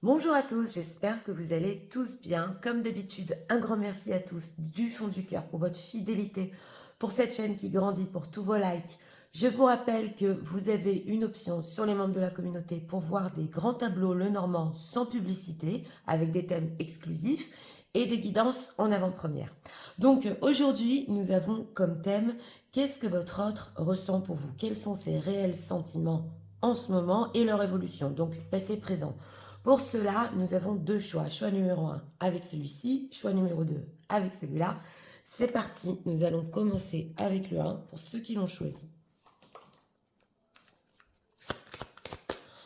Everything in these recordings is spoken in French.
Bonjour à tous, j'espère que vous allez tous bien. Comme d'habitude, un grand merci à tous du fond du cœur pour votre fidélité, pour cette chaîne qui grandit, pour tous vos likes. Je vous rappelle que vous avez une option sur les membres de la communauté pour voir des grands tableaux Le Normand sans publicité, avec des thèmes exclusifs et des guidances en avant-première. Donc aujourd'hui, nous avons comme thème « Qu'est-ce que votre autre ressent pour vous ?» Quels sont ses réels sentiments en ce moment et leur évolution, donc passé-présent. Pour cela, nous avons deux choix. Choix numéro 1 avec celui-ci, choix numéro 2 avec celui-là. C'est parti, nous allons commencer avec le 1 pour ceux qui l'ont choisi.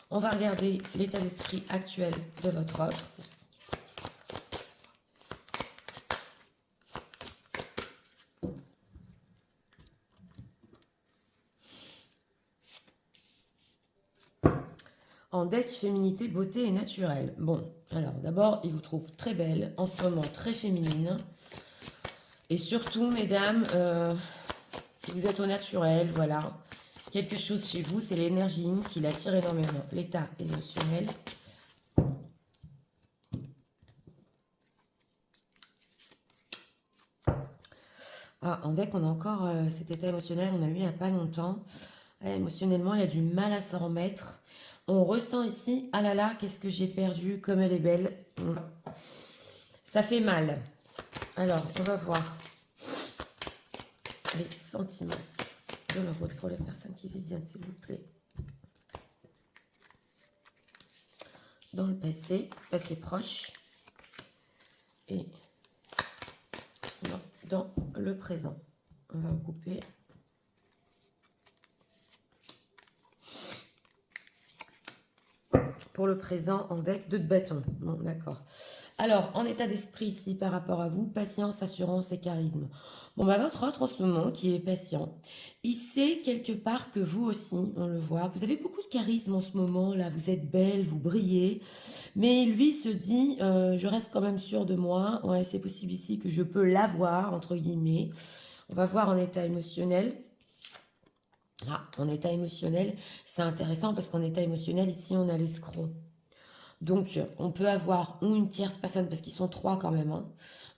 On va regarder l'état d'esprit actuel de votre autre. En deck féminité, beauté et naturel. Bon, alors d'abord, il vous trouve très belle, en ce moment très féminine. Et surtout, mesdames, si vous êtes au naturel, voilà, quelque chose chez vous, c'est l'énergie yin qui l'attire énormément. L'état émotionnel. Ah, en deck, on a encore cet état émotionnel, on a eu il n'y a pas longtemps. Émotionnellement, il y a du mal à s'en remettre. On ressent ici, ah là là, qu'est-ce que j'ai perdu, comme elle est belle. Ça fait mal. Alors, on va voir les sentiments de la route pour les personnes qui visionnent, s'il vous plaît. Dans le passé proche. Et sinon, dans le présent. On va couper. Pour le présent, en deck, 2 de bâton. Bon, d'accord. Alors, en état d'esprit ici, par rapport à vous, patience, assurance et charisme. Bon, bah, votre autre en ce moment, qui est patient, il sait quelque part que vous aussi, on le voit, vous avez beaucoup de charisme en ce moment, là, vous êtes belle, vous brillez, mais lui se dit, je reste quand même sûr de moi, ouais, c'est possible ici que je peux l'avoir, entre guillemets. On va voir en état émotionnel. Ah, en état émotionnel, c'est intéressant parce qu'en état émotionnel, ici, on a l'escroc. Donc, on peut avoir ou une tierce personne, parce qu'ils sont 3 quand même, hein,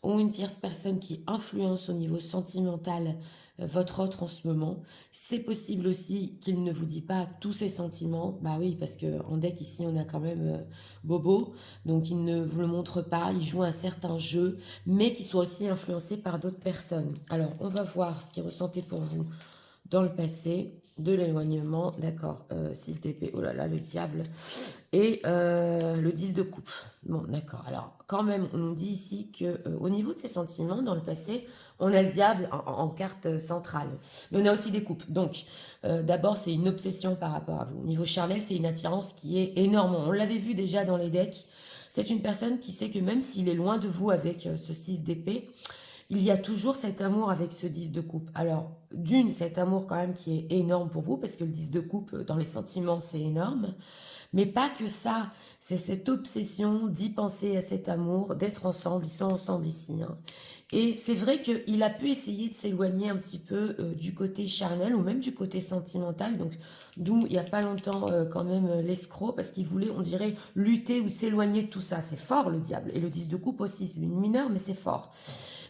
ou une tierce personne qui influence au niveau sentimental votre autre en ce moment. C'est possible aussi qu'il ne vous dit pas tous ses sentiments. Bah oui, parce qu'en deck ici, on a quand même Bobo. Donc, il ne vous le montre pas. Il joue un certain jeu, mais qui soit aussi influencé par d'autres personnes. Alors, on va voir ce qu'il ressentait pour vous dans le passé, de l'éloignement, d'accord, 6 d'épée, oh là là, le diable, et le 10 de coupe. Bon, d'accord, alors quand même, on nous dit ici que au niveau de ses sentiments, dans le passé, on a le diable en carte centrale, mais on a aussi des coupes. Donc, d'abord, c'est une obsession par rapport à vous. Au niveau charnel, c'est une attirance qui est énorme. On l'avait vu déjà dans les decks. C'est une personne qui sait que même s'il est loin de vous avec ce 6 d'épée, il y a toujours cet amour avec ce 10 de coupe. Alors, d'une, cet amour quand même qui est énorme pour vous, parce que le 10 de coupe, dans les sentiments, c'est énorme. Mais pas que ça, c'est cette obsession d'y penser à cet amour, d'être ensemble, ils sont ensemble ici. Hein. Et c'est vrai qu'il a pu essayer de s'éloigner un petit peu du côté charnel ou même du côté sentimental, donc d'où il n'y a pas longtemps quand même l'escroc, parce qu'il voulait, on dirait, lutter ou s'éloigner de tout ça. C'est fort le diable, et le 10 de coupe aussi, c'est une mineure, mais c'est fort.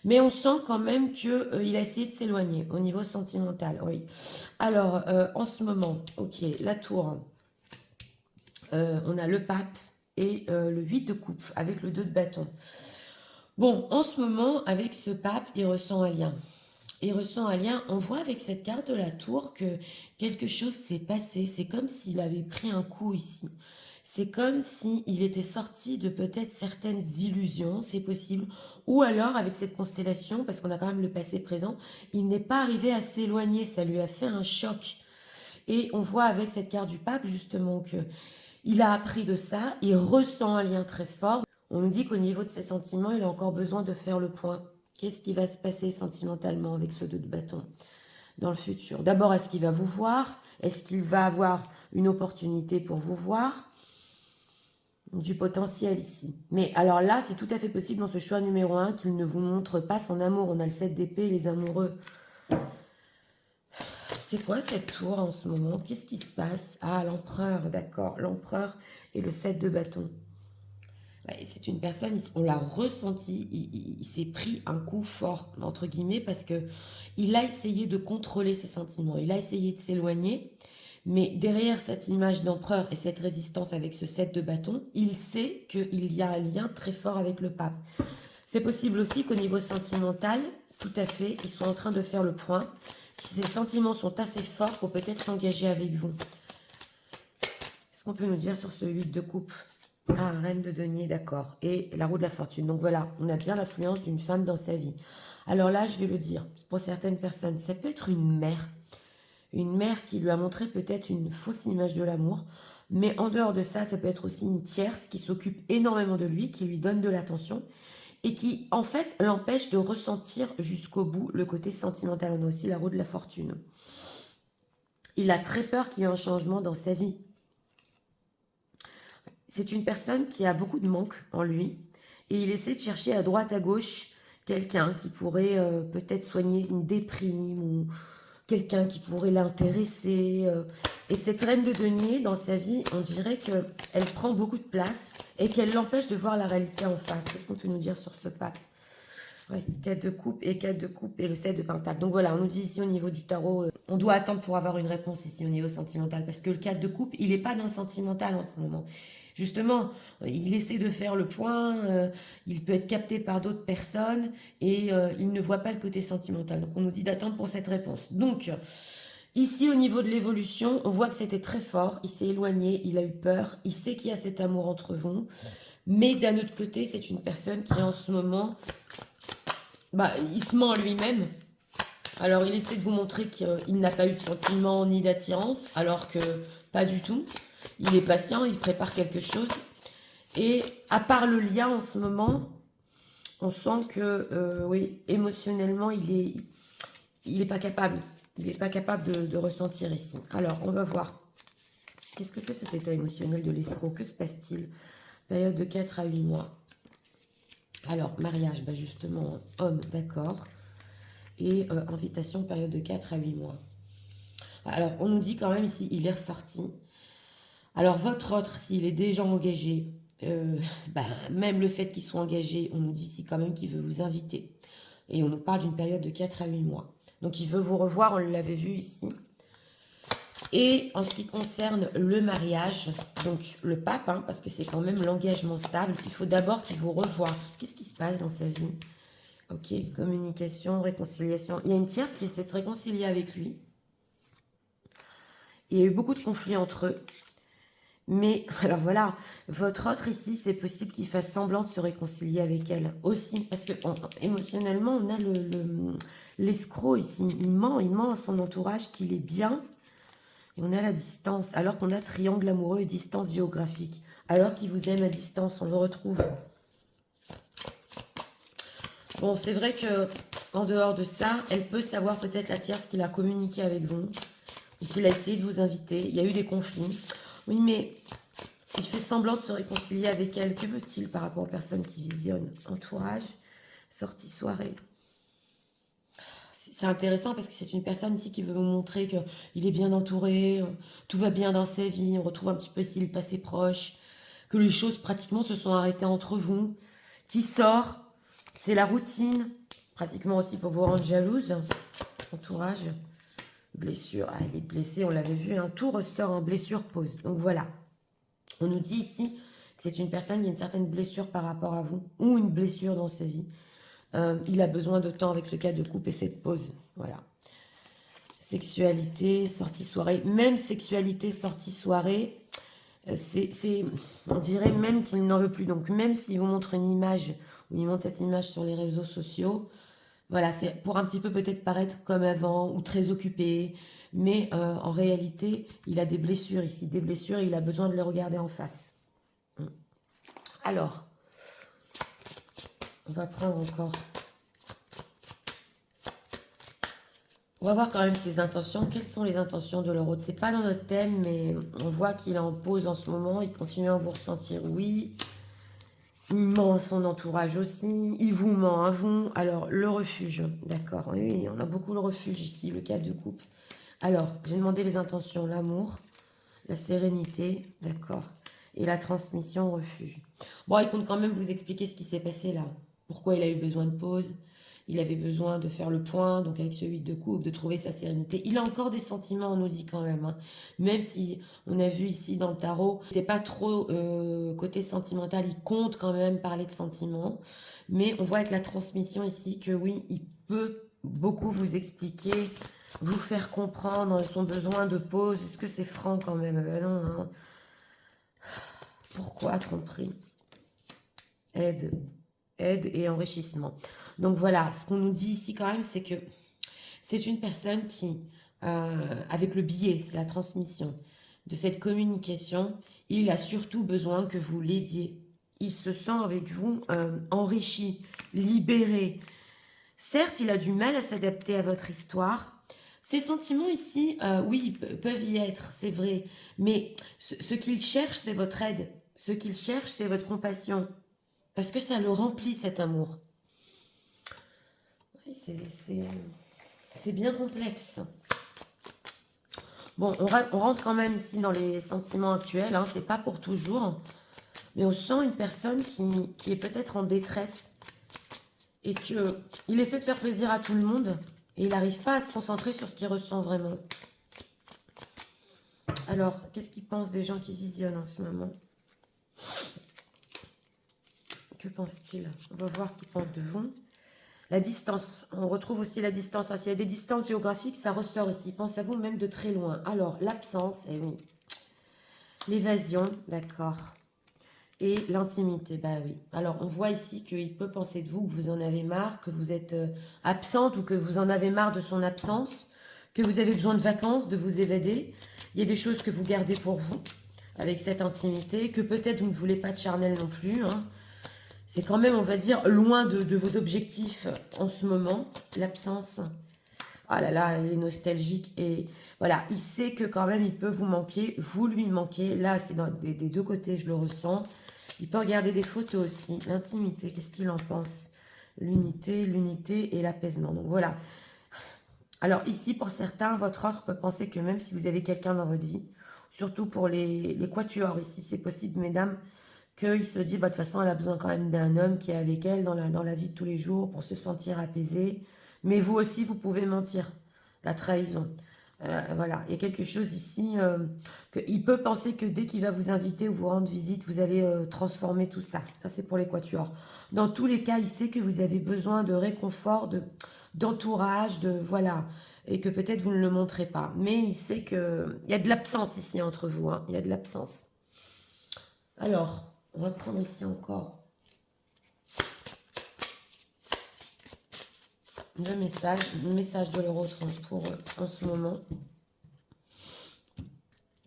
Mais on sent quand même qu'il a essayé de s'éloigner au niveau sentimental, oui. Alors, en ce moment, ok, la tour, on a le pape et le 8 de coupe avec le 2 de bâton. Bon, en ce moment, avec ce pape, il ressent un lien. Il ressent un lien. On voit avec cette carte de la tour que quelque chose s'est passé. C'est comme s'il avait pris un coup ici. C'est comme s'il était sorti de peut-être certaines illusions, c'est possible. Ou alors, avec cette constellation, parce qu'on a quand même le passé présent, il n'est pas arrivé à s'éloigner. Ça lui a fait un choc. Et on voit avec cette carte du pape, justement, que il a appris de ça, il ressent un lien très fort. On nous dit qu'au niveau de ses sentiments, il a encore besoin de faire le point. Qu'est-ce qui va se passer sentimentalement avec ce 2 de bâton dans le futur? D'abord, est-ce qu'il va vous voir? Est-ce qu'il va avoir une opportunité pour vous voir? Du potentiel ici. Mais alors là, c'est tout à fait possible dans ce choix numéro 1 qu'il ne vous montre pas son amour. On a le 7 d'épée, les amoureux. C'est quoi cette tour en ce moment? Qu'est-ce qui se passe? Ah, l'empereur, d'accord. L'empereur et le 7 de bâton. Ouais, c'est une personne, on l'a ressenti, il s'est pris un coup fort, entre guillemets, parce que il a essayé de contrôler ses sentiments, il a essayé de s'éloigner, mais derrière cette image d'empereur et cette résistance avec ce 7 de bâton, il sait qu'il y a un lien très fort avec le pape. C'est possible aussi qu'au niveau sentimental, tout à fait, ils sont en train de faire le point. Si ces sentiments sont assez forts pour peut-être s'engager avec vous. Qu'est-ce qu'on peut nous dire sur ce 8 de coupe? Ah, reine de denier, d'accord. Et la roue de la fortune. Donc voilà, on a bien l'influence d'une femme dans sa vie. Alors là, je vais le dire, pour certaines personnes, ça peut être une mère. Une mère qui lui a montré peut-être une fausse image de l'amour. Mais en dehors de ça, ça peut être aussi une tierce qui s'occupe énormément de lui, qui lui donne de l'attention et qui, en fait, l'empêche de ressentir jusqu'au bout le côté sentimental. On a aussi la roue de la fortune. Il a très peur qu'il y ait un changement dans sa vie. C'est une personne qui a beaucoup de manque en lui et il essaie de chercher à droite à gauche quelqu'un qui pourrait peut-être soigner une déprime ou quelqu'un qui pourrait l'intéresser. Et cette reine de denier, dans sa vie, on dirait qu'elle prend beaucoup de place et qu'elle l'empêche de voir la réalité en face. Qu'est-ce qu'on peut nous dire sur ce pape? Oui, 4 de coupe et 4 de coupe et le 7 de pentacle. Donc voilà, on nous dit ici au niveau du tarot, on doit attendre pour avoir une réponse ici au niveau sentimental. Parce que le 4 de coupe, il n'est pas dans le sentimental en ce moment. Justement, il essaie de faire le point, il peut être capté par d'autres personnes et il ne voit pas le côté sentimental. Donc on nous dit d'attendre pour cette réponse. Donc ici au niveau de l'évolution, on voit que c'était très fort, il s'est éloigné, il a eu peur, il sait qu'il y a cet amour entre vous. Mais d'un autre côté, c'est une personne qui en ce moment, il se ment en lui-même. Alors il essaie de vous montrer qu'il n'a pas eu de sentiment ni d'attirance, alors que pas du tout. Il est patient, il prépare quelque chose. Et à part le lien en ce moment, on sent que, oui, émotionnellement, il est pas capable. Il n'est pas capable de ressentir ici. Alors, on va voir. Qu'est-ce que c'est cet état émotionnel de l'escroc? Que se passe-t-il? Période de 4 à 8 mois. Alors, mariage, justement, homme, d'accord. Et invitation, période de 4 à 8 mois. Alors, on nous dit quand même ici, il est ressorti. Alors, votre autre, s'il est déjà engagé, même le fait qu'il soit engagé, on nous dit ici quand même qu'il veut vous inviter. Et on nous parle d'une période de 4 à 8 mois. Donc, il veut vous revoir, on l'avait vu ici. Et en ce qui concerne le mariage, donc le pape, parce que c'est quand même l'engagement stable, il faut d'abord qu'il vous revoie. Qu'est-ce qui se passe dans sa vie? Ok, communication, réconciliation. Il y a une tierce qui essaie de se réconcilier avec lui. Il y a eu beaucoup de conflits entre eux. Mais, alors voilà, votre autre ici, c'est possible qu'il fasse semblant de se réconcilier avec elle aussi. Parce que émotionnellement, on a l'escroc ici. Il ment à son entourage qu'il est bien. Et on a la distance, alors qu'on a triangle amoureux et distance géographique. Alors qu'il vous aime à distance, on le retrouve. Bon, c'est vrai que en dehors de ça, elle peut savoir peut-être la tierce qu'il a communiqué avec vous. Et qu'il a essayé de vous inviter. Il y a eu des conflits. Oui, mais il fait semblant de se réconcilier avec elle. Que veut-il par rapport aux personnes qui visionnent? Entourage, sortie, soirée. C'est intéressant parce que c'est une personne ici qui veut vous montrer qu'il est bien entouré, tout va bien dans sa vie, on retrouve un petit peu ici le passé proche, que les choses pratiquement se sont arrêtées entre vous, qui sort, c'est la routine, pratiquement aussi pour vous rendre jalouse. Entourage, blessure, elle est blessée, on l'avait vu, tout ressort en blessure pause. Donc voilà, on nous dit ici que c'est une personne qui a une certaine blessure par rapport à vous, ou une blessure dans sa vie. Il a besoin de temps avec ce cas de coupe et cette pause. Voilà. Sexualité, sortie soirée. Même sexualité, sortie soirée, on dirait même qu'il n'en veut plus. Donc même s'il vous montre une image, ou il montre cette image sur les réseaux sociaux, voilà, c'est pour un petit peu peut-être paraître comme avant, ou très occupé. Mais en réalité, il a des blessures ici. Des blessures et il a besoin de les regarder en face. Alors, on va prendre encore. On va voir quand même ses intentions. Quelles sont les intentions de leur autre? C'est pas dans notre thème, mais on voit qu'il est en pause en ce moment. Il continue à vous ressentir, oui. Il ment à son entourage aussi. Il vous ment à vous. Alors, le refuge. D'accord. Oui, on a beaucoup le refuge ici, le 4 de coupe. Alors, j'ai demandé les intentions. L'amour, la sérénité. D'accord. et la transmission au refuge. Bon, il compte quand même vous expliquer ce qui s'est passé là. Pourquoi il a eu besoin de pause. Il avait besoin de faire le point, donc avec ce 8 de coupe, de trouver sa sérénité. Il a encore des sentiments, on nous dit quand même. Hein. Même si on a vu ici dans le tarot, il n'était pas trop côté sentimental, il compte quand même parler de sentiments. Mais on voit avec la transmission ici que oui, il peut beaucoup vous expliquer, vous faire comprendre son besoin de pause. Est-ce que c'est franc quand même? Ben non, hein. Pourquoi tromperie? Aide. Aide et enrichissement. Donc voilà, ce qu'on nous dit ici quand même, c'est que c'est une personne qui, avec le biais, c'est la transmission de cette communication, il a surtout besoin que vous l'aidiez. Il se sent avec vous enrichi, libéré. Certes, il a du mal à s'adapter à votre histoire. Ces sentiments ici, oui, peuvent y être, c'est vrai. Mais ce qu'il cherche, c'est votre aide. Ce qu'il cherche, c'est votre compassion. Parce que ça le remplit, cet amour. Oui, c'est bien complexe. Bon, on rentre quand même ici dans les sentiments actuels. Hein, c'est pas pour toujours. Mais on sent une personne qui est peut-être en détresse. Et qu'il essaie de faire plaisir à tout le monde. Et il n'arrive pas à se concentrer sur ce qu'il ressent vraiment. Alors, qu'est-ce qu'il pense des gens qui visionnent en ce moment? Que pense-t-il? On va voir ce qu'il pense de vous. La distance, on retrouve aussi la distance. S'il y a des distances géographiques, ça ressort ici. Pense à vous même de très loin. Alors, l'absence, eh oui. L'évasion, d'accord. Et l'intimité, bah oui. Alors, on voit ici qu'il peut penser de vous, que vous en avez marre, que vous êtes absente ou que vous en avez marre de son absence, que vous avez besoin de vacances, de vous évader. Il y a des choses que vous gardez pour vous, avec cette intimité, que peut-être vous ne voulez pas de charnel non plus, hein. C'est quand même, on va dire, loin de vos objectifs en ce moment, l'absence. Ah là là, il est nostalgique et voilà, il sait que quand même il peut vous manquer, vous lui manquez. Là, c'est des deux côtés, je le ressens. Il peut regarder des photos aussi, l'intimité, qu'est-ce qu'il en pense? L'unité et l'apaisement. Donc voilà. Alors ici, pour certains, votre autre peut penser que même si vous avez quelqu'un dans votre vie, surtout pour les quatuors, ici c'est possible, mesdames, qu'il se dit, bah, de toute façon, elle a besoin quand même d'un homme qui est avec elle dans la vie de tous les jours pour se sentir apaisée. Mais vous aussi, vous pouvez mentir. La trahison. Voilà, il y a quelque chose ici qu'il peut penser que dès qu'il va vous inviter ou vous rendre visite, vous allez transformer tout ça. Ça, c'est pour les quatuors. Dans tous les cas, il sait que vous avez besoin de réconfort, d'entourage, voilà, et que peut-être vous ne le montrez pas. Mais il sait qu'il y a de l'absence ici entre vous. Hein. Il y a de l'absence. Alors, on va prendre ici encore le message de leur autre pour en ce moment.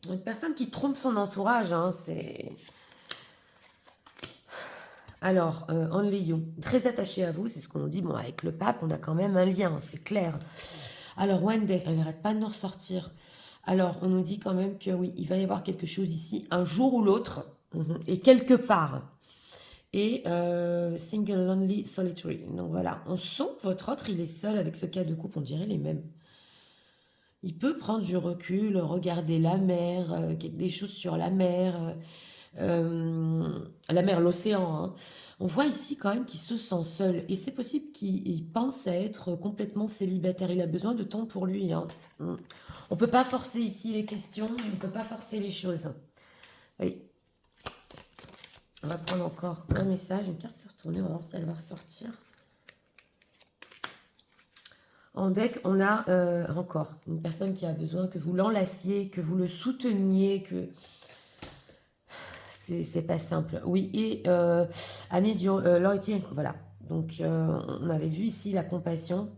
Une personne qui trompe son entourage, hein, c'est... Alors, Only You, très attaché à vous, c'est ce qu'on dit. Bon, avec le pape, on a quand même un lien, c'est clair. Alors, One Day, elle n'arrête pas de nous ressortir. Alors, on nous dit quand même que oui, il va y avoir quelque chose ici, un jour ou l'autre, et quelque part. Et Single, Lonely, Solitary. Donc voilà, on sent que votre autre, il est seul avec ce cas de coupe, on dirait les mêmes. Il peut prendre du recul, regarder la mer, des choses sur la mer, l'océan. Hein. On voit ici quand même qu'il se sent seul. Et c'est possible qu'il pense à être complètement célibataire. Il a besoin de temps pour lui. Hein. On ne peut pas forcer ici les questions, on ne peut pas forcer les choses. Oui. On va prendre encore un message, une carte s'est retournée, on va voir si elle va ressortir. En deck, on a encore une personne qui a besoin que vous l'enlaciez, que vous le souteniez, que c'est pas simple. Oui, et Annie Dion, voilà. Donc, on avait vu ici la compassion.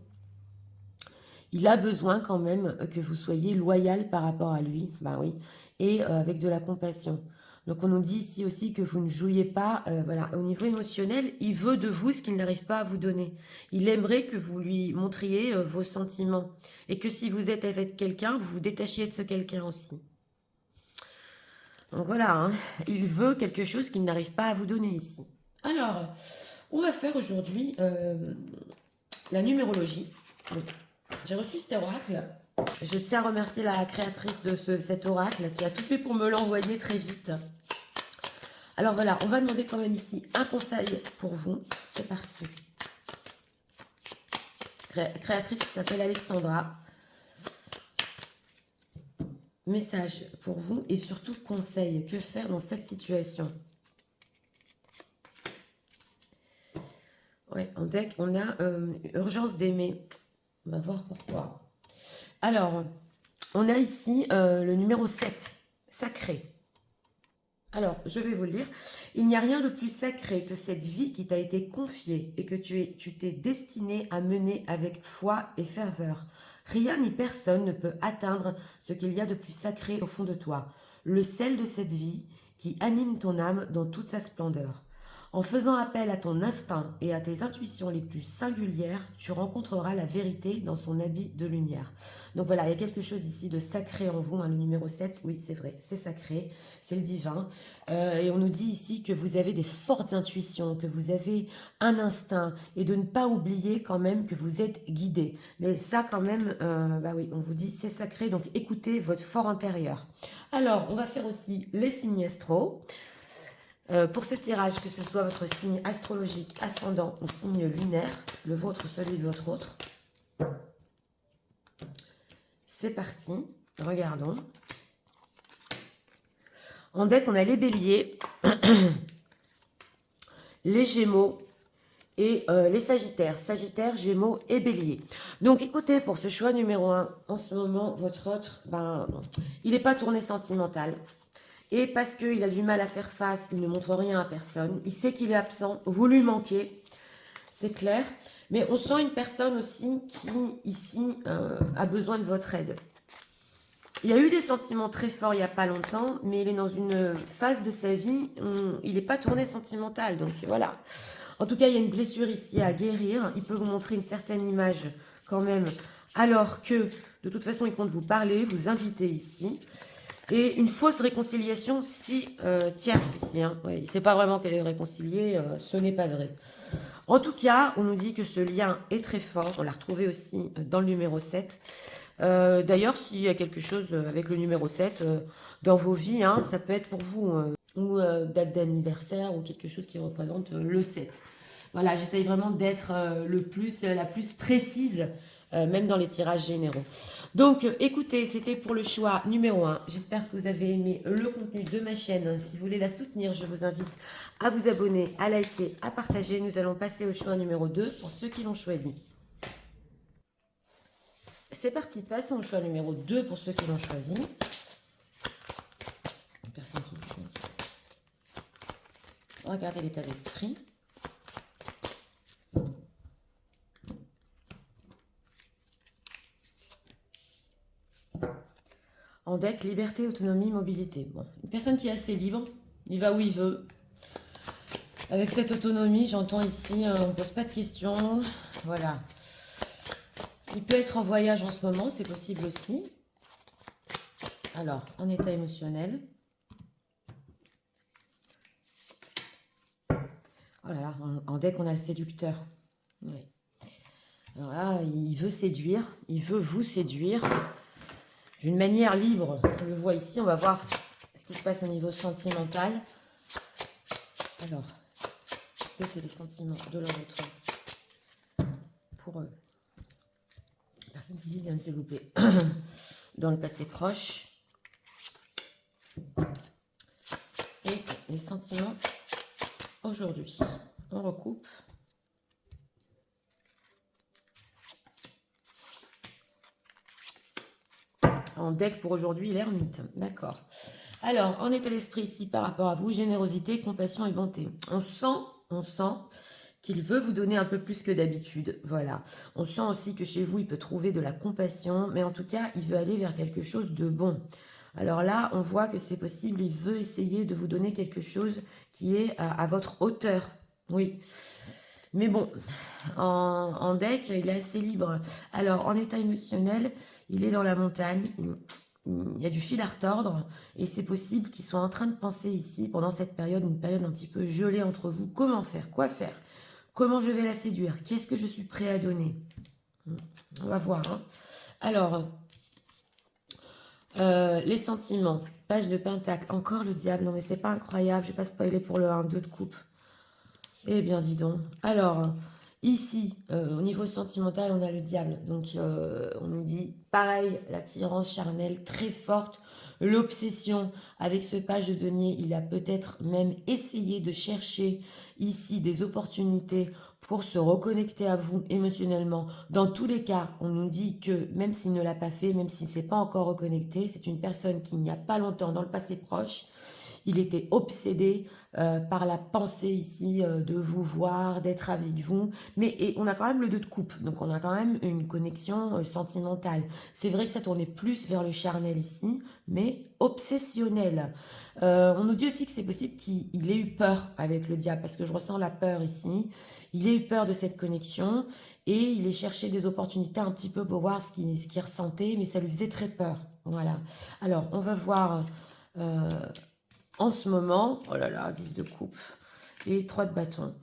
Il a besoin quand même que vous soyez loyal par rapport à lui, bah oui, et avec de la compassion. Donc on nous dit ici aussi que vous ne jouiez pas, voilà, au niveau émotionnel, il veut de vous ce qu'il n'arrive pas à vous donner. Il aimerait que vous lui montriez vos sentiments. Et que si vous êtes avec quelqu'un, vous vous détachiez de ce quelqu'un aussi. Donc voilà, hein, il veut quelque chose qu'il n'arrive pas à vous donner ici. Alors, on va faire aujourd'hui la numérologie. J'ai reçu cet oracle. Je tiens à remercier la créatrice de cet oracle qui a tout fait pour me l'envoyer très vite. Alors voilà, on va demander quand même ici un conseil pour vous. C'est parti. Créatrice qui s'appelle Alexandra. Message pour vous et surtout conseil. Que faire dans cette situation? Ouais, en deck, on a urgence d'aimer. On va voir pourquoi. Alors, on a ici le numéro 7, sacré. Alors, je vais vous le lire. Il n'y a rien de plus sacré que cette vie qui t'a été confiée et que tu t'es destiné à mener avec foi et ferveur. Rien ni personne ne peut atteindre ce qu'il y a de plus sacré au fond de toi, le sel de cette vie qui anime ton âme dans toute sa splendeur. En faisant appel à ton instinct et à tes intuitions les plus singulières, tu rencontreras la vérité dans son habit de lumière. Donc voilà, il y a quelque chose ici de sacré en vous, hein, le numéro 7, oui c'est vrai, c'est sacré, c'est le divin. Et on nous dit ici que vous avez des fortes intuitions, que vous avez un instinct, et de ne pas oublier quand même que vous êtes guidé. Mais ça quand même, bah oui, on vous dit c'est sacré, donc écoutez votre fort intérieur. Alors, on va faire aussi les signes astro. Pour ce tirage, que ce soit votre signe astrologique, ascendant ou signe lunaire, le vôtre, celui de votre autre. C'est parti, regardons. En deck, on a les béliers, les gémeaux et les sagittaires. Sagittaire, gémeaux et bélier. Donc écoutez, pour ce choix numéro 1, en ce moment, votre autre, ben, il n'est pas tourné sentimental. Et parce qu'il a du mal à faire face, il ne montre rien à personne. Il sait qu'il est absent, vous lui manquez, c'est clair. Mais on sent une personne aussi qui, ici, a besoin de votre aide. Il y a eu des sentiments très forts il n'y a pas longtemps, mais il est dans une phase de sa vie où il n'est pas tourné sentimental. Donc voilà. En tout cas, il y a une blessure ici à guérir. Il peut vous montrer une certaine image quand même, alors que de toute façon, il compte vous parler, vous inviter ici. Et une fausse réconciliation si tierce ici. Hein. Ouais, il ne sait pas vraiment qu'elle est réconciliée, ce n'est pas vrai. En tout cas, on nous dit que ce lien est très fort. On l'a retrouvé aussi dans le numéro 7. D'ailleurs, s'il y a quelque chose avec le numéro 7 dans vos vies, hein, ça peut être pour vous, ou date d'anniversaire, ou quelque chose qui représente le 7. Voilà, j'essaye vraiment d'être la plus précise, même dans les tirages généraux. Donc, écoutez, c'était pour le choix numéro 1. J'espère que vous avez aimé le contenu de ma chaîne. Si vous voulez la soutenir, je vous invite à vous abonner, à liker, à partager. Nous allons passer au choix numéro 2 pour ceux qui l'ont choisi. C'est parti, passons au choix numéro 2 pour ceux qui l'ont choisi. Personne qui dit. Regardez l'état d'esprit. En deck, liberté, autonomie, mobilité. Bon, une personne qui est assez libre, il va où il veut. Avec cette autonomie, j'entends ici, on ne pose pas de questions. Voilà. Il peut être en voyage en ce moment, c'est possible aussi. Alors, en état émotionnel. Oh là là, en deck, on a le séducteur. Oui. Alors là, il veut séduire, il veut vous séduire d'une manière libre. On le voit ici, on va voir ce qui se passe au niveau sentimental. Alors, c'était les sentiments de l'un d'entre eux pour eux. Personne qui visionne, s'il vous plaît. Dans le passé proche. Et les sentiments aujourd'hui. On recoupe. En deck pour aujourd'hui, l'ermite. D'accord. Alors, en état d'esprit ici, par rapport à vous, générosité, compassion et bonté. On sent qu'il veut vous donner un peu plus que d'habitude. Voilà. On sent aussi que chez vous, il peut trouver de la compassion, mais en tout cas, il veut aller vers quelque chose de bon. Alors là, on voit que c'est possible, il veut essayer de vous donner quelque chose qui est à votre hauteur. Oui. Mais bon, en deck, il est assez libre. Alors, en état émotionnel, il est dans la montagne. Il y a du fil à retordre et c'est possible qu'il soit en train de penser ici, pendant cette période, une période un petit peu gelée entre vous. Comment faire? Quoi faire? Comment je vais la séduire? Qu'est-ce que je suis prêt à donner? On va voir. Hein. Alors, Les sentiments, page de pentacle, encore le diable, non mais c'est pas incroyable, je vais pas spoiler pour le 1, 2 de coupe. Eh bien, dis donc. Alors, ici, au niveau sentimental, on a le diable. Donc, on nous dit, pareil, l'attirance charnelle très forte, l'obsession avec ce page de denier. Il a peut-être même essayé de chercher ici des opportunités pour se reconnecter à vous émotionnellement. Dans tous les cas, on nous dit que même s'il ne l'a pas fait, même s'il ne s'est pas encore reconnecté, c'est une personne qui, il n'y a pas longtemps, dans le passé proche, il était obsédé par la pensée ici de vous voir, d'être avec vous. Mais et on a quand même le 2 de coupe, donc on a quand même une connexion sentimentale. C'est vrai que ça tournait plus vers le charnel ici, mais obsessionnel. On nous dit aussi que c'est possible qu'il ait eu peur avec le diable, parce que je ressens la peur ici. Il a eu peur de cette connexion et il a cherché des opportunités un petit peu pour voir ce qu'il ressentait, mais ça lui faisait très peur. Voilà. Alors, on va voir en ce moment, oh là là, 10 de coupe et 3 de bâton.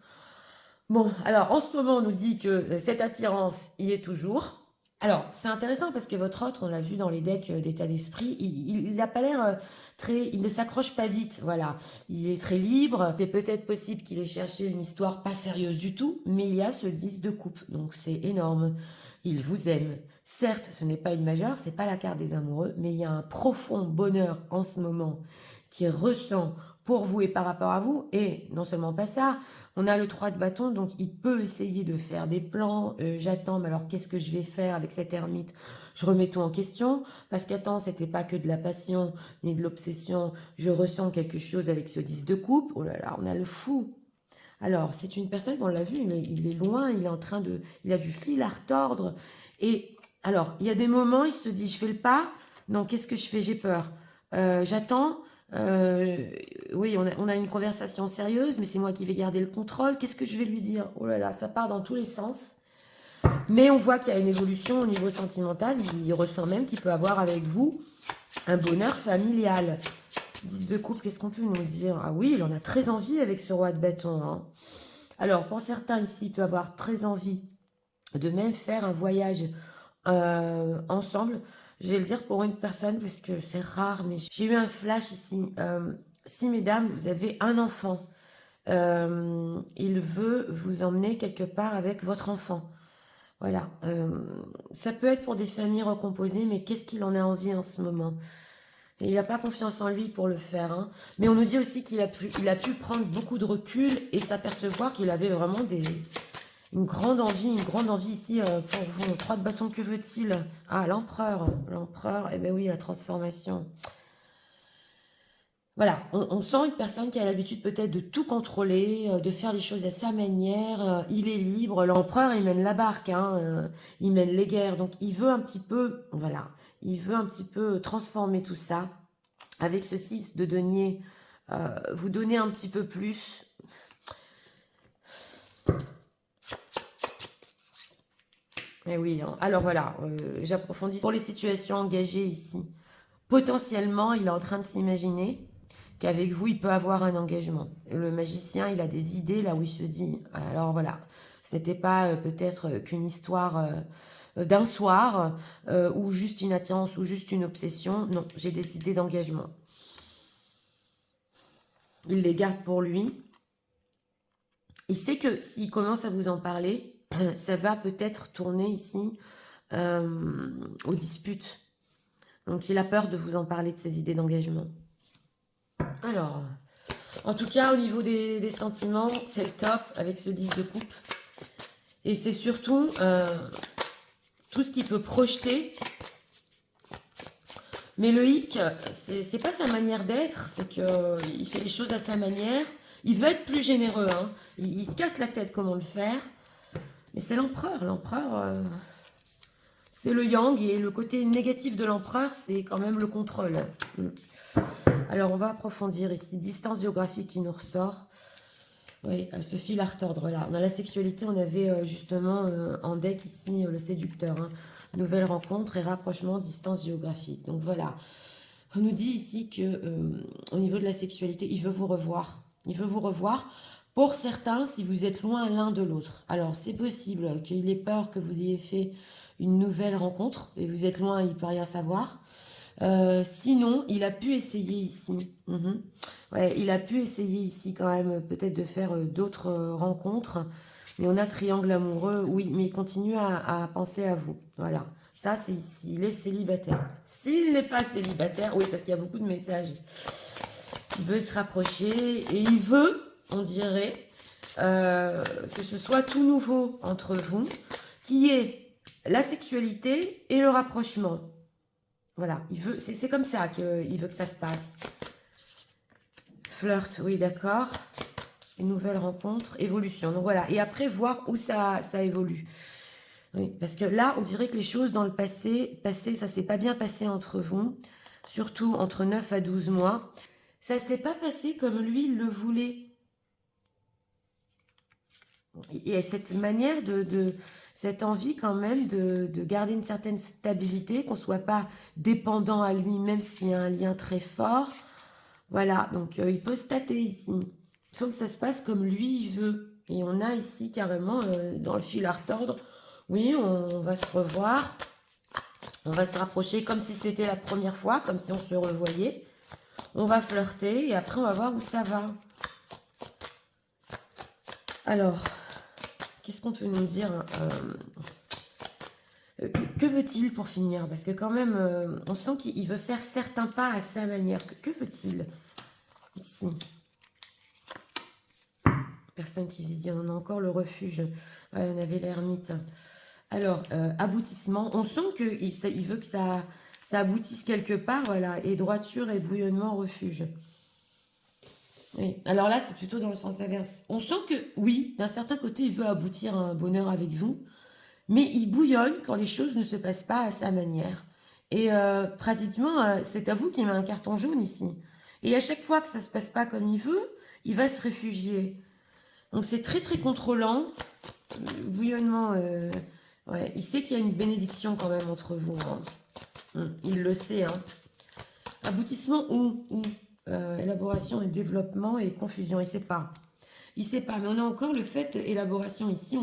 Bon, alors en ce moment, on nous dit que cette attirance, il est toujours. Alors, c'est intéressant parce que votre autre, on l'a vu dans les decks d'état d'esprit, il n'a pas l'air très... Il ne s'accroche pas vite, voilà. Il est très libre. C'est peut-être possible qu'il ait cherché une histoire pas sérieuse du tout, mais il y a ce 10 de coupe, donc c'est énorme. Il vous aime. Certes, ce n'est pas une majeure, c'est pas la carte des amoureux, mais il y a un profond bonheur en ce moment qui ressent pour vous et par rapport à vous. Et non seulement pas ça, on a le 3 de bâton, donc il peut essayer de faire des plans. J'attends, mais alors qu'est-ce que je vais faire avec cette ermite? Je remets tout en question, parce qu'attends, c'était pas que de la passion, ni de l'obsession. Je ressens quelque chose avec ce 10 de coupe. Oh là là, on a le fou. Alors, c'est une personne, on l'a vu, il est loin, il est en train de... Il a du fil à retordre. Et alors, il y a des moments, il se dit, je fais le pas. Non, qu'est-ce que je fais? J'ai peur. J'attends. Euh, oui, on a une conversation sérieuse, mais c'est moi qui vais garder le contrôle. Qu'est-ce que je vais lui dire? Oh là là, ça part dans tous les sens. Mais on voit qu'il y a une évolution au niveau sentimental. Il ressent même qu'il peut avoir avec vous un bonheur familial. 10 de coupe, qu'est-ce qu'on peut nous dire? Ah oui, il en a très envie avec ce roi de bâton, hein. Alors, pour certains ici, il peut avoir très envie de même faire un voyage ensemble. Je vais le dire pour une personne parce que c'est rare, mais j'ai eu un flash ici. Si, mesdames, vous avez un enfant, il veut vous emmener quelque part avec votre enfant. Voilà. Ça peut être pour des familles recomposées, mais qu'est-ce qu'il en a envie en ce moment? Et il n'a pas confiance en lui pour le faire, hein. Mais on nous dit aussi il a pu prendre beaucoup de recul et s'apercevoir qu'il avait vraiment une grande envie ici pour vous. 3 de bâton, que veut-il? Ah, l'empereur. L'empereur, eh bien oui, la transformation. Voilà, on sent une personne qui a l'habitude peut-être de tout contrôler, de faire les choses à sa manière. Il est libre. L'empereur, il mène la barque, hein, il mène les guerres. Donc, il veut un petit peu, voilà, il veut un petit peu transformer tout ça. Avec ce 6 de denier, vous donner un petit peu plus. Eh oui, hein. Alors voilà, j'approfondis pour les situations engagées ici. Potentiellement, il est en train de s'imaginer qu'avec vous, il peut avoir un engagement. Le magicien, il a des idées là où il se dit, alors voilà, ce n'était pas peut-être qu'une histoire d'un soir, ou juste une attirance, ou juste une obsession. Non, j'ai des idées d'engagement. Il les garde pour lui. Il sait que s'il commence à vous en parler, ça va peut-être tourner ici aux disputes. Donc il a peur de vous en parler de ses idées d'engagement. Alors, en tout cas, au niveau des sentiments, c'est le top avec ce 10 de coupe. Et c'est surtout tout ce qu'il peut projeter. Mais le hic, c'est pas sa manière d'être, c'est qu'il fait les choses à sa manière. Il veut être plus généreux, hein. Il se casse la tête comment le faire. Mais c'est l'empereur. L'empereur, c'est le yang. Et le côté négatif de l'empereur, c'est quand même le contrôle. Alors, on va approfondir ici. Distance géographique qui nous ressort. Oui, ce fil à retordre là. On a la sexualité, on avait justement en deck ici le séducteur, hein. Nouvelle rencontre et rapprochement, distance géographique. Donc voilà, on nous dit ici que au niveau de la sexualité, il veut vous revoir. Il veut vous revoir. Pour certains, si vous êtes loin l'un de l'autre. Alors c'est possible qu'il ait peur que vous ayez fait une nouvelle rencontre et vous êtes loin, il ne peut rien savoir. Sinon, il a pu essayer ici. Mhm. Ouais, il a pu essayer ici quand même, peut-être de faire d'autres rencontres. Mais on a triangle amoureux, oui, mais il continue à penser à vous. Voilà. Ça, c'est ici. Il est célibataire. S'il n'est pas célibataire, oui, parce qu'il y a beaucoup de messages. Il veut se rapprocher et il veut, on dirait, que ce soit tout nouveau entre vous, qui est la sexualité et le rapprochement. Voilà, il veut, c'est comme ça qu'il veut que ça se passe. Flirt, oui, d'accord. Une nouvelle rencontre, évolution. Donc voilà, et après voir où ça évolue. Oui, parce que là, on dirait que les choses dans le passé, ça s'est pas bien passé entre vous, surtout entre 9 à 12 mois. Ça s'est pas passé comme lui il le voulait. Il y a cette manière cette envie quand même de garder une certaine stabilité, qu'on ne soit pas dépendant à lui, même s'il y a un lien très fort. Voilà, donc il peut se tâter ici. Il faut que ça se passe comme lui il veut. Et on a ici carrément dans le fil à retordre, oui, on va se revoir, on va se rapprocher comme si c'était la première fois, comme si on se revoyait. On va flirter et après on va voir où ça va. Alors, qu'est-ce qu'on peut nous dire que veut-il pour finir? Parce que quand même, on sent qu'il veut faire certains pas à sa manière. Que veut-il ici? Personne qui visionne. On a encore le refuge. Ouais, on avait l'ermite. Alors, aboutissement. On sent qu'il veut que ça aboutisse quelque part. Voilà. Et droiture et bouillonnement, refuge. Oui. Alors là, c'est plutôt dans le sens inverse. On sent que, oui, d'un certain côté, il veut aboutir à un bonheur avec vous. Mais il bouillonne quand les choses ne se passent pas à sa manière. Et pratiquement, c'est à vous qui met un carton jaune ici. Et à chaque fois que ça ne se passe pas comme il veut, il va se réfugier. Donc c'est très très contrôlant. Bouillonnement, ouais. Il sait qu'il y a une bénédiction quand même entre vous. Hein. Il le sait. Hein. Aboutissement ou élaboration et développement et confusion. Il ne sait pas. Il ne sait pas. Mais on a encore le fait élaboration ici.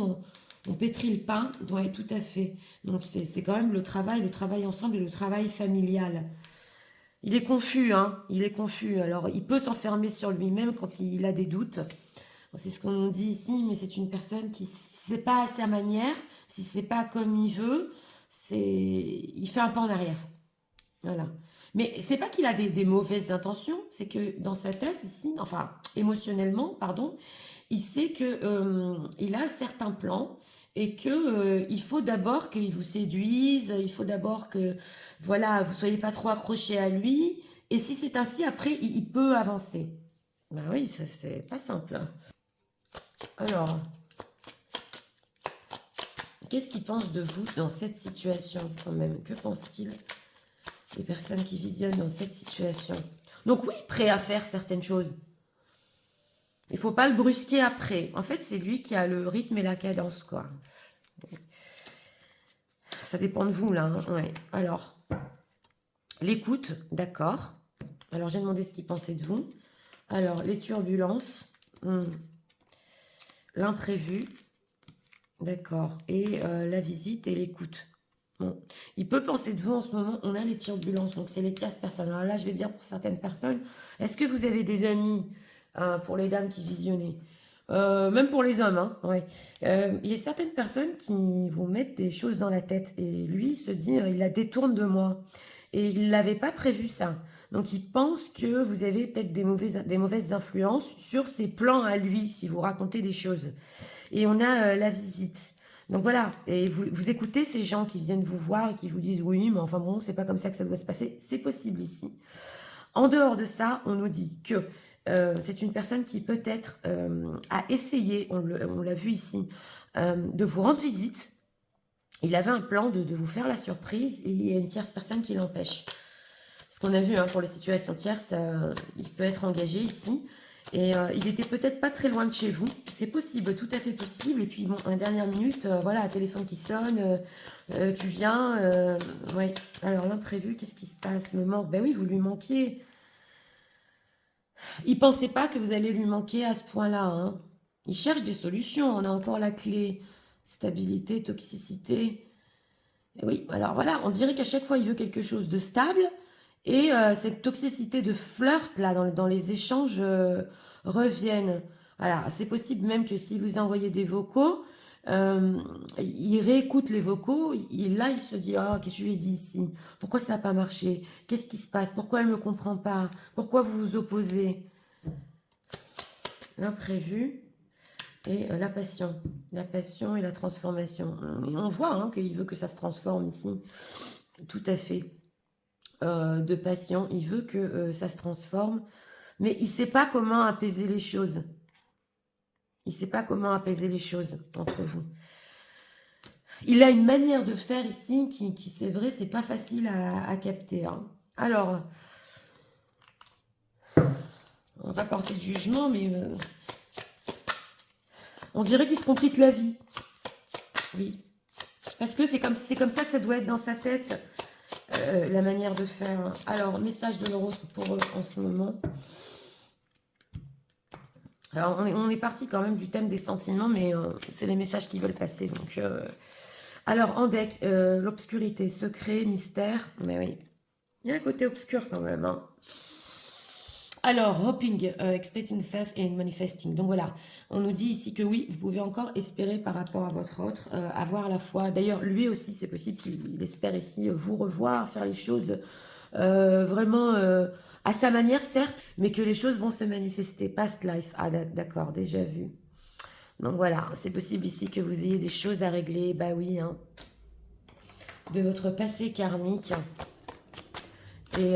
On pétrit le pain, ouais, tout à fait. Donc c'est quand même le travail ensemble et le travail familial. Il est confus, hein, il est confus. Alors il peut s'enfermer sur lui-même quand il a des doutes. Bon, c'est ce qu'on nous dit ici, mais c'est une personne qui, si c'est pas à sa manière, si c'est pas comme il veut, il fait un pas en arrière. Voilà. Mais c'est pas qu'il a des mauvaises intentions, c'est que dans sa tête ici, enfin émotionnellement, pardon, il sait que il a certains plans et que il faut d'abord qu'il vous séduise, il faut d'abord que voilà, vous soyez pas trop accroché à lui. Et si c'est ainsi, après, il peut avancer. Ben oui, ça c'est pas simple. Alors, qu'est-ce qu'il pense de vous dans cette situation quand même? Que pense-t-il des personnes qui visionnent dans cette situation? Donc oui, prêt à faire certaines choses. Il faut pas le brusquer après. En fait, c'est lui qui a le rythme et la cadence, quoi. Ça dépend de vous, là. Hein. Ouais. Alors, l'écoute, d'accord. Alors, j'ai demandé ce qu'il pensait de vous. Alors, les turbulences. L'imprévu. D'accord. Et la visite et l'écoute. Bon. Il peut penser de vous en ce moment. On a les turbulences. Donc, c'est les tierces personnes. Alors là, je vais dire pour certaines personnes, est-ce que vous avez des amis pour les dames qui visionnaient même pour les hommes, hein, ouais. Il y a certaines personnes qui vous mettent des choses dans la tête et lui il se dit, il la détourne de moi. Et il l'avait pas prévu ça. Donc il pense que vous avez peut-être des mauvaises influences sur ses plans à lui, si vous racontez des choses. Et on a la visite. Donc voilà, et vous écoutez ces gens qui viennent vous voir et qui vous disent, oui, mais enfin bon, c'est pas comme ça que ça doit se passer. C'est possible ici. En dehors de ça, on nous dit que c'est une personne qui peut-être a essayé, on l'a vu ici, de vous rendre visite. Il avait un plan de vous faire la surprise et il y a une tierce personne qui l'empêche. Ce qu'on a vu hein, pour les situations tierces, il peut être engagé ici. Et il était peut-être pas très loin de chez vous. C'est possible, tout à fait possible. Et puis bon, en dernière minute, voilà, un téléphone qui sonne, tu viens. Ouais. Alors l'imprévu, qu'est-ce qui se passe? Le manque, ben oui, vous lui manquiez. Il pensait pas que vous allez lui manquer à ce point-là. Hein. Il cherche des solutions. On a encore la clé. Stabilité, toxicité. Et oui, alors voilà, on dirait qu'à chaque fois, il veut quelque chose de stable. Et cette toxicité de flirt, là, dans les échanges, reviennent. Voilà, c'est possible même que si vous envoyez des vocaux, euh, il réécoute les vocaux, là, il se dit, ah, qu'est-ce que je lui ai dit ici? Pourquoi ça n'a pas marché? Qu'est-ce qui se passe? Pourquoi elle ne me comprend pas? Pourquoi vous vous opposez? L'imprévu et la passion. La passion et la transformation. Et on voit hein, qu'il veut que ça se transforme ici. Tout à fait. De passion. Il veut que ça se transforme. Mais il ne sait pas comment apaiser les choses. Il ne sait pas comment apaiser les choses entre vous. Il a une manière de faire ici qui c'est vrai, c'est pas facile à capter. Hein. Alors, on va porter le jugement, mais on dirait qu'il se complique la vie. Oui. Parce que c'est comme ça que ça doit être dans sa tête, la manière de faire. Alors, message de l'horoscope pour eux en ce moment. Alors, on est parti quand même du thème des sentiments, mais c'est les messages qui veulent passer. Donc, alors, en deck, l'obscurité, secret, mystère. Mais oui, il y a un côté obscur quand même. Hein. Alors, hoping, expecting faith and manifesting. Donc voilà, on nous dit ici que oui, vous pouvez encore espérer par rapport à votre autre, avoir la foi. D'ailleurs, lui aussi, c'est possible qu'il espère ici vous revoir, faire les choses vraiment à sa manière, certes, mais que les choses vont se manifester. Past life, ah d'accord, déjà vu. Donc voilà, c'est possible ici que vous ayez des choses à régler, bah oui, hein, de votre passé karmique. Et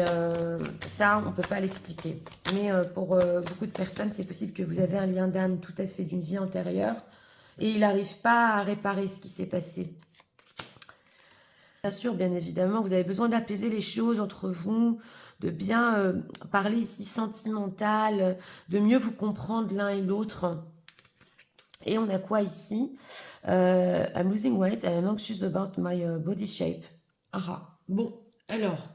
ça, on ne peut pas l'expliquer. Mais pour beaucoup de personnes, c'est possible que vous avez un lien d'âme tout à fait d'une vie antérieure et il n'arrive pas à réparer ce qui s'est passé. Bien sûr, bien évidemment, vous avez besoin d'apaiser les choses entre vous, de bien parler ici sentimental, de mieux vous comprendre l'un et l'autre. Et on a quoi ici? I'm losing weight, I'm anxious about my body shape. Ah, bon, alors...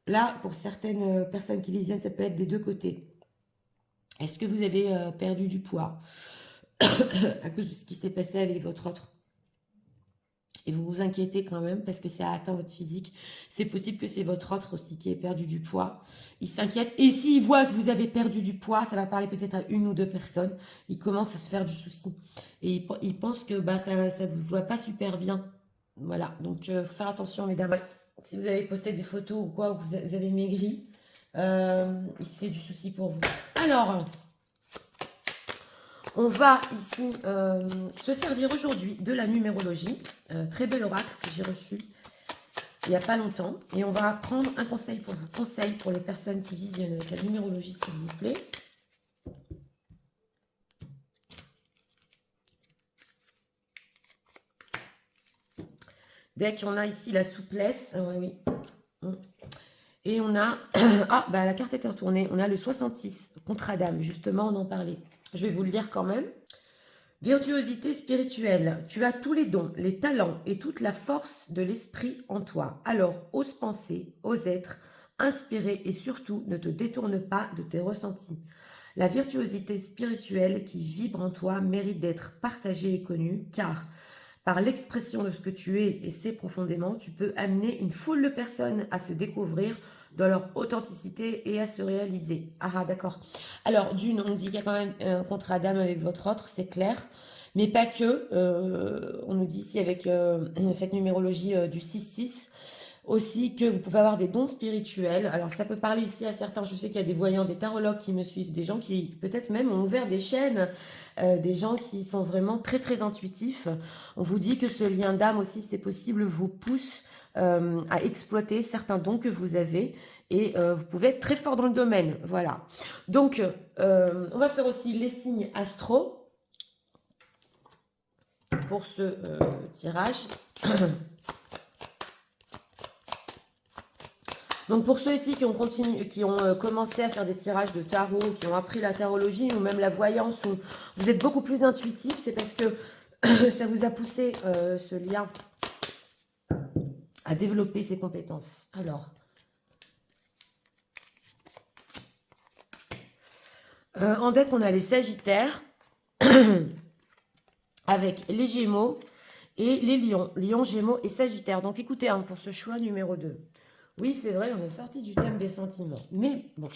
Là, pour certaines personnes qui visionnent, ça peut être des deux côtés. Est-ce que vous avez perdu du poids à cause de ce qui s'est passé avec votre autre? Et vous vous inquiétez quand même parce que ça a atteint votre physique. C'est possible que c'est votre autre aussi qui ait perdu du poids. Il s'inquiète. Et s'il voit que vous avez perdu du poids, ça va parler peut-être à une ou deux personnes. Il commence à se faire du souci. Et il pense que bah, ça ne vous voit pas super bien. Voilà. Donc, faut faire attention, mesdames. Ouais. Si vous avez posté des photos ou quoi, ou que vous avez maigri, c'est du souci pour vous. Alors, on va ici se servir aujourd'hui de la numérologie. Très bel oracle que j'ai reçu il n'y a pas longtemps. Et on va prendre un conseil pour vous. Conseil pour les personnes qui visionnent avec la numérologie, s'il vous plaît. Dès qu'on a ici la souplesse, oui. Et on a, ah, bah la carte était retournée, on a le 66, contre Adam, justement, on en parlait. Je vais vous le lire quand même. Virtuosité spirituelle, tu as tous les dons, les talents et toute la force de l'esprit en toi. Alors, ose penser, ose être, inspirer et surtout ne te détourne pas de tes ressentis. La virtuosité spirituelle qui vibre en toi mérite d'être partagée et connue, car par l'expression de ce que tu es et sais profondément, tu peux amener une foule de personnes à se découvrir dans leur authenticité et à se réaliser. Ah, d'accord. Alors, d'une, on dit qu'il y a quand même un contrat d'âme avec votre autre, c'est clair. Mais pas que. On nous dit ici avec cette numérologie du 6-6 aussi que vous pouvez avoir des dons spirituels. Alors ça peut parler ici à certains, je sais qu'il y a des voyants, des tarologues qui me suivent, des gens qui peut-être même ont ouvert des chaînes, des gens qui sont vraiment très très intuitifs. On vous dit que ce lien d'âme aussi, c'est possible, vous pousse à exploiter certains dons que vous avez et vous pouvez être très fort dans le domaine. Voilà. Donc, on va faire aussi les signes astro pour ce tirage. Donc pour ceux ici qui ont commencé à faire des tirages de tarot, qui ont appris la tarologie ou même la voyance, où vous êtes beaucoup plus intuitif, c'est parce que ça vous a poussé ce lien à développer ses compétences. Alors, en deck, on a les Sagittaires avec les Gémeaux et les Lions. Lions, Gémeaux et Sagittaires. Donc écoutez, hein, pour ce choix numéro 2. Oui, c'est vrai, on est sorti du thème des sentiments. Mais bon,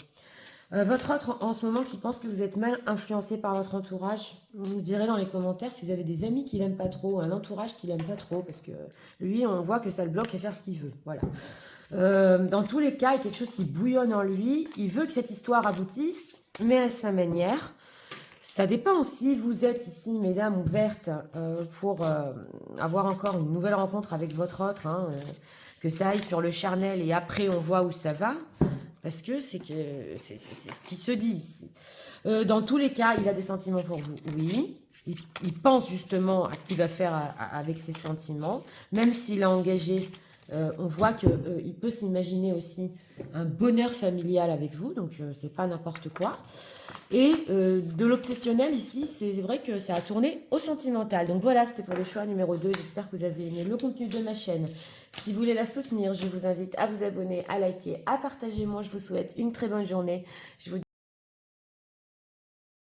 votre autre en ce moment qui pense que vous êtes mal influencé par votre entourage, vous me direz dans les commentaires si vous avez des amis qui l'aiment pas trop, un entourage qui l'aime pas trop, parce que lui, on voit que ça le bloque à faire ce qu'il veut. Voilà. Dans tous les cas, il y a quelque chose qui bouillonne en lui. Il veut que cette histoire aboutisse, mais à sa manière. Ça dépend si vous êtes ici, mesdames, ouvertes pour avoir encore une nouvelle rencontre avec votre autre, hein, que ça aille sur le charnel et après on voit où ça va, parce que c'est ce qui se dit ici. Dans tous les cas, il a des sentiments pour vous, oui. Il pense justement à ce qu'il va faire avec ses sentiments, même s'il a engagé. On voit qu'il peut s'imaginer aussi un bonheur familial avec vous, donc c'est pas n'importe quoi. Et de l'obsessionnel ici, c'est vrai que ça a tourné au sentimental. Donc voilà, c'était pour le choix numéro 2. J'espère que vous avez aimé le contenu de ma chaîne. Si vous voulez la soutenir, je vous invite à vous abonner, à liker, à partager. Moi, je vous souhaite une très bonne journée. Je vous